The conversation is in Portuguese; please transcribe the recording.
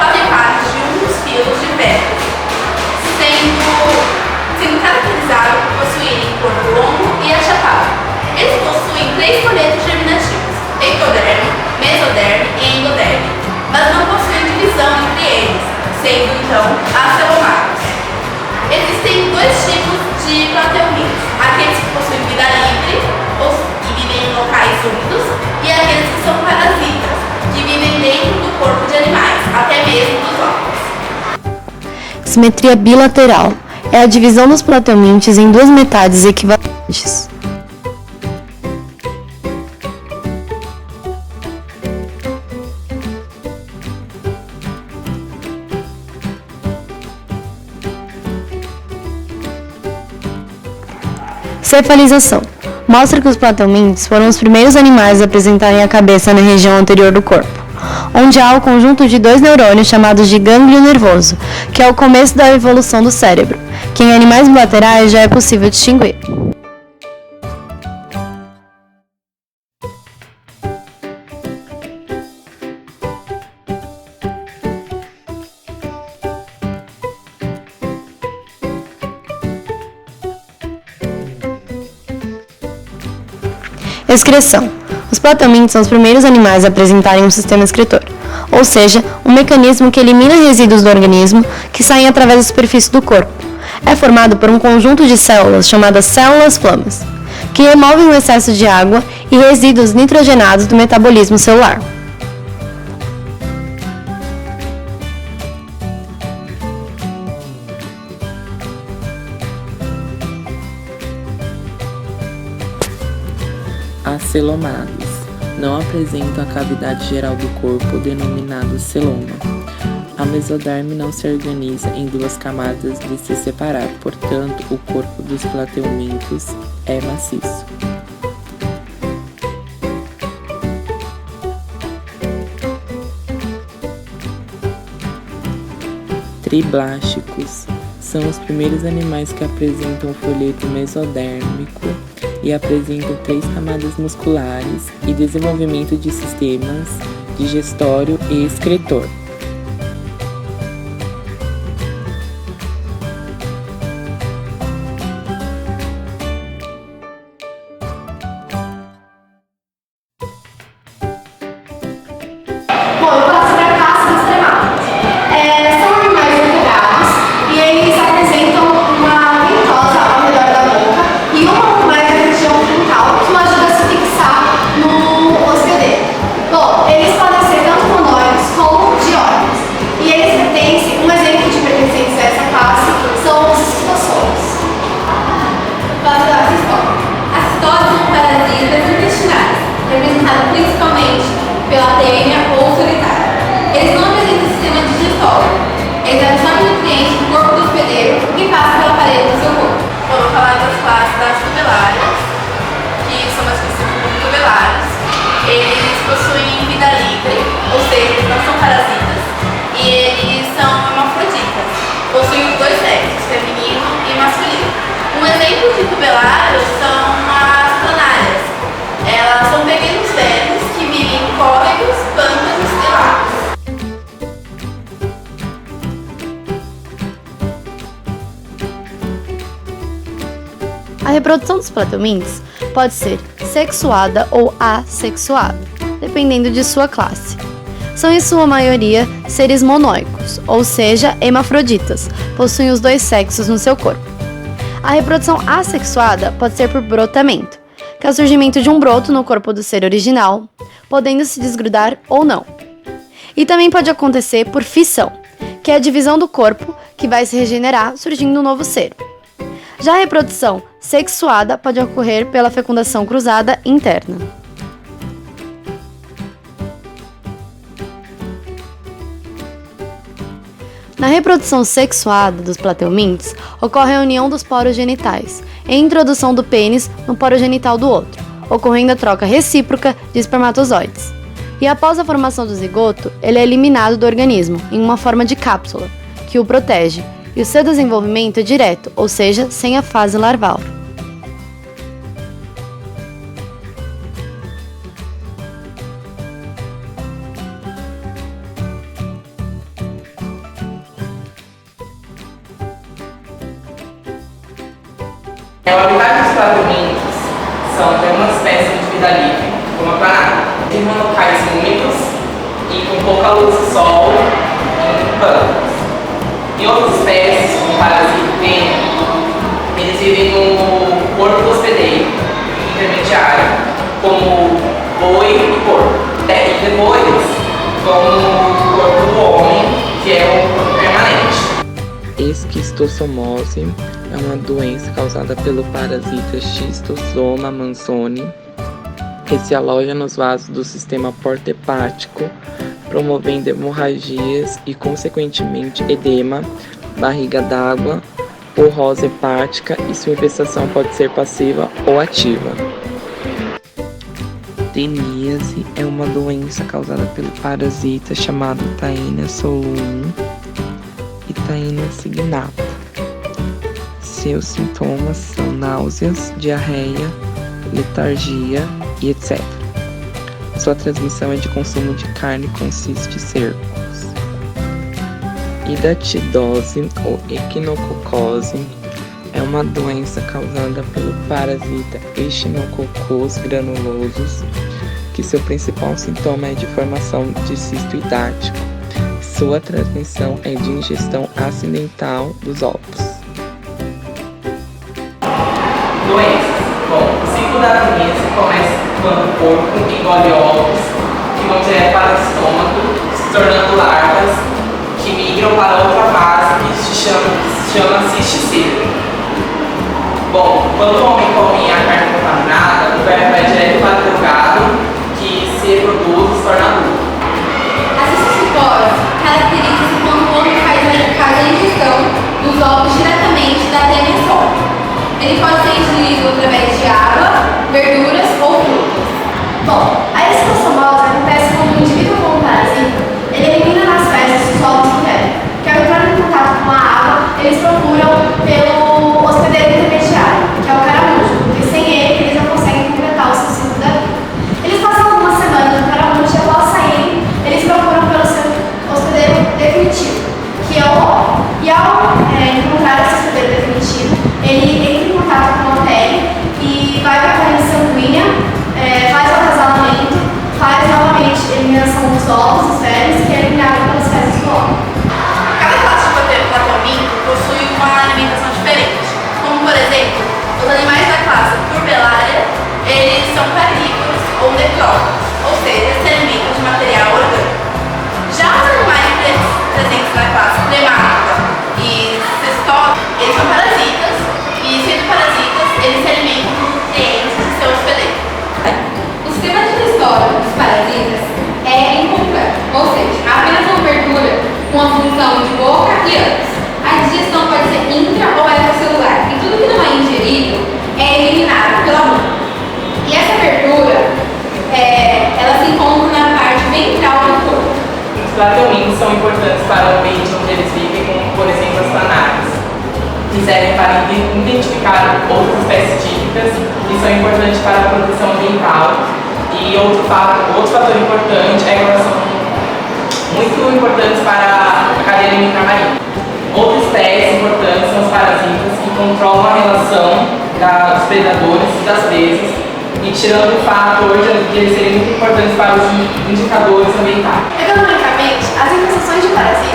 fazem parte de um dos filos de Petri, sendo caracterizado por possuírem corpo longo e achatado. Eles possuem 3 coletes germinativos: ectoderme, mesoderme e endoderme, mas não possuem divisão entre eles, sendo então acelomados. Existem 2 tipos de plateumintos: aqueles que possuem vida livre e vivem em locais úmidos, e aqueles que são parasitas, que vivem dentro do corpo de animais, até mesmo dos homens. Simetria bilateral é a divisão dos plateumintes em 2 metades equivalentes. Cefalização mostra que os plateumintes foram os primeiros animais a apresentarem a cabeça na região anterior do corpo, onde há o conjunto de 2 neurônios chamados de gânglio nervoso, que é o começo da evolução do cérebro, que em animais bilaterais já é possível distinguir. Excreção. Os plateumintes são os primeiros animais a apresentarem um sistema excretor, ou seja, um mecanismo que elimina resíduos do organismo que saem através da superfície do corpo. É formado por um conjunto de células chamadas células-flamas, que removem o excesso de água e resíduos nitrogenados do metabolismo celular. Acelomados. Não apresentam a cavidade geral do corpo, denominado celoma. A mesoderme não se organiza em 2 camadas de se separar, portanto, o corpo dos plateumintos é maciço. Triblásticos. São os primeiros animais que apresentam o folheto mesodérmico e apresentam 3 camadas musculares e desenvolvimento de sistemas digestório e excretor. Bom, eu posso ser a caça dos tremáticos. São animais vertebrados e eles apresentam uma ventosa ao redor da boca e uma mais na região frontal que o ajuda a se fixar no hospedeiro. Bom, eles podem ser tanto monóicos como dióricos. E eles pertencem, um exemplo de pertencentes a essa classe são os citossomes. As citoses são parasitas intestinais, representadas principalmente pela tênia ou solitária. Eles não apresentam sistema digestório. Eles absorvem nutrientes do corpo do hospedeiro e passam pela parede do seu corpo. Vamos falar das classes das tubelárias, que são mais conhecidas como tubelares. Eles possuem vida livre, ou seja, eles não são parasitas, e eles são hermafroditas. Possuem os 2 sexos, feminino e masculino. Um exemplo de tubelários são as planárias. Elas são pequenos vermes que vivem em córregos, pântanos e lagos. A reprodução dos plateumintes pode ser sexuada ou assexuada, dependendo de sua classe. São em sua maioria seres monóicos, ou seja, hermafroditas, possuem os 2 sexos no seu corpo. A reprodução assexuada pode ser por brotamento, que é o surgimento de um broto no corpo do ser original, podendo se desgrudar ou não. E também pode acontecer por fissão, que é a divisão do corpo que vai se regenerar surgindo um novo ser. Já a reprodução sexuada pode ocorrer pela fecundação cruzada interna. Na reprodução sexuada dos plateumintes, ocorre a união dos poros genitais e a introdução do pênis no poro genital do outro, ocorrendo a troca recíproca de espermatozoides. E após a formação do zigoto, ele é eliminado do organismo em uma forma de cápsula, que o protege, e o seu desenvolvimento é direto, ou seja, sem a fase larval. vida livre, como a planada. Em locais úmidos e com pouca luz do sol em pântanos. Em outras espécies, como o parasita tênia, eles vivem no corpo do hospedeiro intermediário, como boi e porco. E depois, como o corpo do homem, que é o corpo permanente. Esquistossomose é uma doença causada pelo parasita Schistosoma mansoni, que se aloja nos vasos do sistema porta-hepático, promovendo hemorragias e, consequentemente, edema, barriga d'água, porrose hepática, e sua infestação pode ser passiva ou ativa. Teníase é uma doença causada pelo parasita chamado Taenia solum e Taenia signata. Seus sintomas são náuseas, diarreia, letargia e etc. Sua transmissão é de consumo de carne com cisticercos. Hidatidose ou equinococose é uma doença causada pelo parasita Echinococcus granulosus, que seu principal sintoma é de formação de cisto hidático. Sua transmissão é de ingestão acidental dos ovos. Doenças. Bom, o ciclo da anemia começa quando o corpo engole ovos que vão direto para o estômago, se tornando larvas que migram para outra fase que se chama cisticida. Bom, quando o homem come a carne contaminada, o verme vai direto para o gado, que se reproduz e se torna adulto. A cistisporose caracteriza-se quando o homem faz a ingestão dos ovos diretamente da tênia. Ele pode ser ingerido através de água, verduras ou frutas. Bom, a esquistossomose acontece quando o indivíduo com o parasita ele elimina nas fezes os ovos do verme, que ao entrar em contato com a água, eles procuram pelo hospedeiro intermediário, que é o caramujo, porque sem ele eles não conseguem completar o seu ciclo da vida. Eles passam algumas semanas no caramujo e após saírem, eles procuram pelo seu hospedeiro definitivo, que é o homem. E ao encontrar esse hospedeiro definitivo, ele entra em contato com a pele e vai para a corrente sanguínea, faz o acasalamento, faz novamente a eliminação dos ovos, dos vermes, que é eliminado pelas fezes do homem. Cada classe de platelminto possui uma alimentação diferente, como por exemplo, os animais da classe Turbellaria, eles são carnívoros ou necrófagos, ou seja, se alimentam de material orgânico. Já os animais presentes na classe Primata e Cestode, eles são parasitas, e sendo parasitas, eles se alimentam dos nutrientes do seu hospedeiro. O sistema digestório dos parasitas é incompleto, ou seja, apenas uma abertura com a função de boca e ânus. A digestão pode ser intra ou extracelular, e tudo que não é ingerido é eliminado pela boca. E essa abertura, ela se encontra na parte ventral do corpo. Os platelmintos são importantes para o ambiente onde eles vivem, como por exemplo as planárias, que servem para identificar outras espécies típicas e são importantes para a proteção ambiental. E outro fator importante é que elas são muito importantes para a cadeia alimentar marinha. Outra espécie importante são os parasitas, que controlam a relação dos predadores e das presas, e tirando o fator de eles serem muito importantes para os indicadores ambientais. Economicamente, as infestações de parasitas